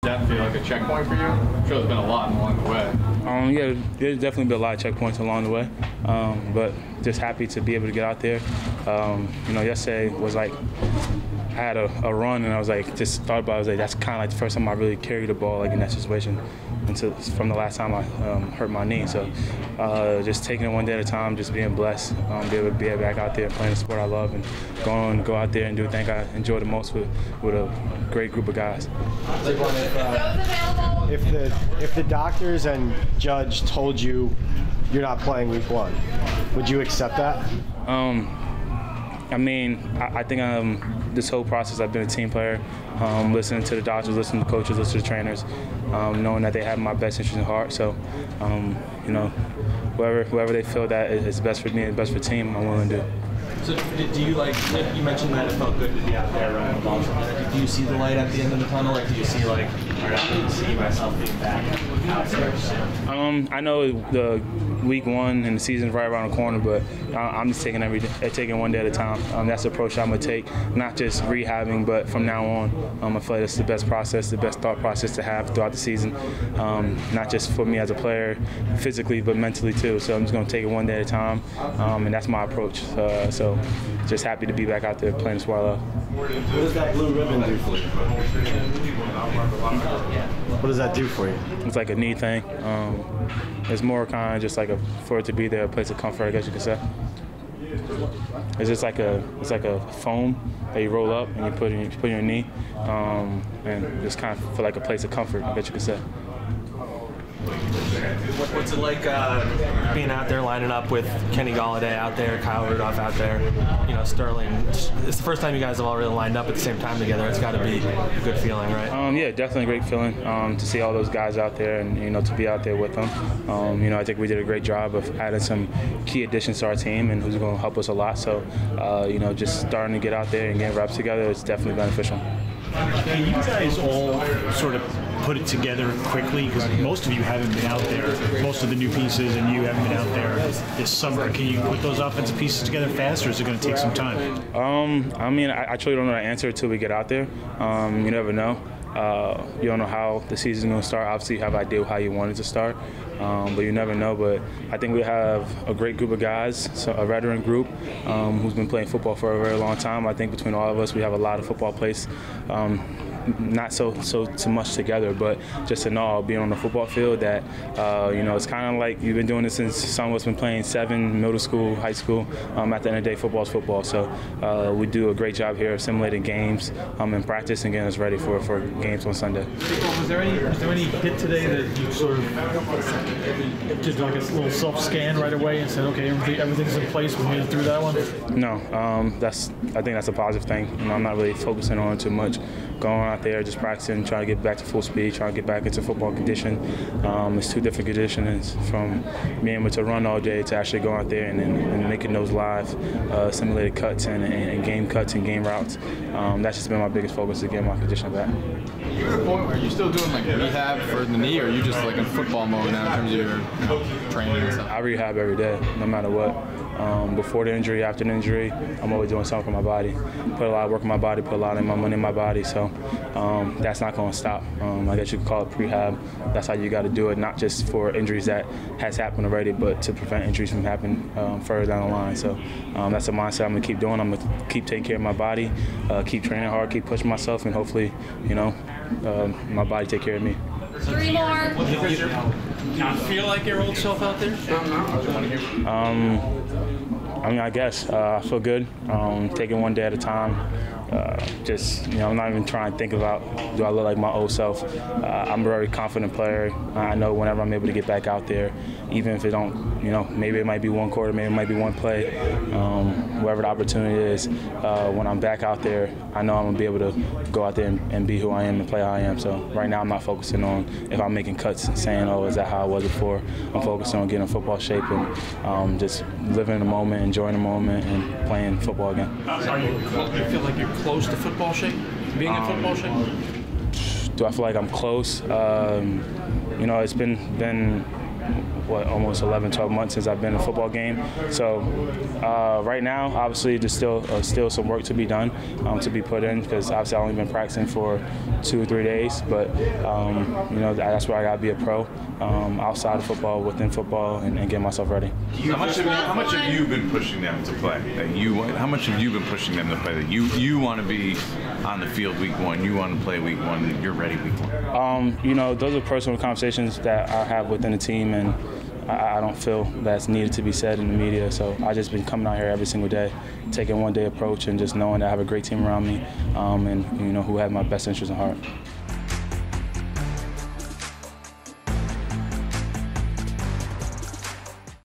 that feel like a checkpoint for you? I'm sure there's been a lot along the way. Yeah, there's definitely been a lot of checkpoints along the way, but just happy to be able to get out there. Yesterday was like I had a run, and I was like, just thought about it, I was like, that's kind of like the first time I really carried the ball like in that situation from the last time I hurt my knee. So just taking it one day at a time, just being blessed, be able to be back out there playing the sport I love, and go out there and do the thing I enjoy the most with a great group of guys. If the doctors and judge told you you're not playing week 1, would you accept that? I think this whole process, I've been a team player, listening to the doctors, listening to coaches, listening to the trainers, knowing that they have my best interest in heart. So, whoever they feel that is best for me and best for the team, I'm willing to do. So do you you mentioned that it felt good to be out there running the ball. Do you see the light at the end of the tunnel? Like, do you see all right, I can see myself being back out there? I know the week 1 and the season's right around the corner, but I'm just taking taking one day at a time. That's the approach I'm gonna take, not just rehabbing, but from now on, I feel like it's the best process, the best thought process to have throughout the season, not just for me as a player, physically, but mentally too. So I'm just gonna take it one day at a time, and that's my approach. So just happy to be back out there playing the sport I love. What does that blue ribbon do for you? What does that do for you? It's like a knee thing. It's more kind of just like for it to be there, a place of comfort, I guess you could say. It's just like a foam that you roll up and you put in your knee, and just kind of feel like a place of comfort, I guess you could say. What's it like being out there lining up with Kenny Galladay out there, Kyle Rudolph out there, Sterling? It's the first time you guys have all really lined up at the same time together. It's got to be a good feeling, right? Yeah, definitely a great feeling to see all those guys out there and to be out there with them. I think we did a great job of adding some key additions to our team and who's going to help us a lot. So just starting to get out there and getting reps together, it's definitely beneficial. Can you guys all sort of put it together quickly? Because most of you haven't been out there, most of the new pieces, and you haven't been out there this summer. Can you put those offensive pieces together fast, or is it going to take some time? I truly don't know the answer until we get out there. You never know. You don't know how the season's going to start. Obviously, you have an idea of how you want it to start, but you never know. But I think we have a great group of guys, so a veteran group who's been playing football for a very long time. I think between all of us, we have a lot of football plays. Not so much together, but just to know, being on the football field, that it's kind of like you've been doing this since some of us been playing 7, middle school, high school. At the end of the day, football is football. So we do a great job here of simulating games and practice and getting us ready for games on Sunday. Was there any hit today that you sort of did like a little self-scan right away and said, okay, everything's in place, we made it through that one? No, I think that's a positive thing. I'm not really focusing on it too much. Going out there, just practicing, trying to get back to full speed, trying to get back into football condition. It's 2 different conditions, from being able to run all day to actually go out there and making those live simulated cuts and game cuts and game routes. That's just been my biggest focus, to get my condition back. Are you still doing like rehab for the knee, or are you just like in football mode now in terms of your training and stuff? I rehab every day, no matter what. Before the injury, after the injury, I'm always doing something for my body. Put a lot of work in my body, put a lot of my money in my body, so that's not going to stop. I guess you could call it prehab. That's how you got to do it, not just for injuries that has happened already, but to prevent injuries from happening further down the line. So that's a mindset I'm going to keep doing. I'm going to keep taking care of my body, keep training hard, keep pushing myself, and hopefully, my body take care of me. 3 more. Do you feel like your old self out there? I guess I feel good. Taking one day at a time. I'm not even trying to think about, do I look like my old self? I'm a very confident player. I know whenever I'm able to get back out there, even if it don't, maybe it might be one quarter, maybe it might be one play, wherever the opportunity is, when I'm back out there, I know I'm going to be able to go out there and be who I am and play how I am. So right now I'm not focusing on if I'm making cuts and saying, oh, is that how I was before? I'm focusing on getting in football shape and just living in the moment, enjoying the moment, and playing football again. Do you feel like you're close to football shape? Being in football shape? Do I feel like I'm close? It's been almost 11, 12 months since I've been in a football game. So right now, obviously, there's still some work to be done, to be put in, because obviously I've only been practicing for 2 or 3 days. But you know, that's where I gotta be a pro, outside of football, within football, and get myself ready. How much have you been pushing them to play? How much have you been pushing them to play? That you want to be on the field week 1, you want to play week 1, you're ready week 1. You know, those are personal conversations that I have within the team, and I don't feel that's needed to be said in the media. So I just been coming out here every single day, taking one day approach, and just knowing that I have a great team around me, and you know, who have my best interests in heart.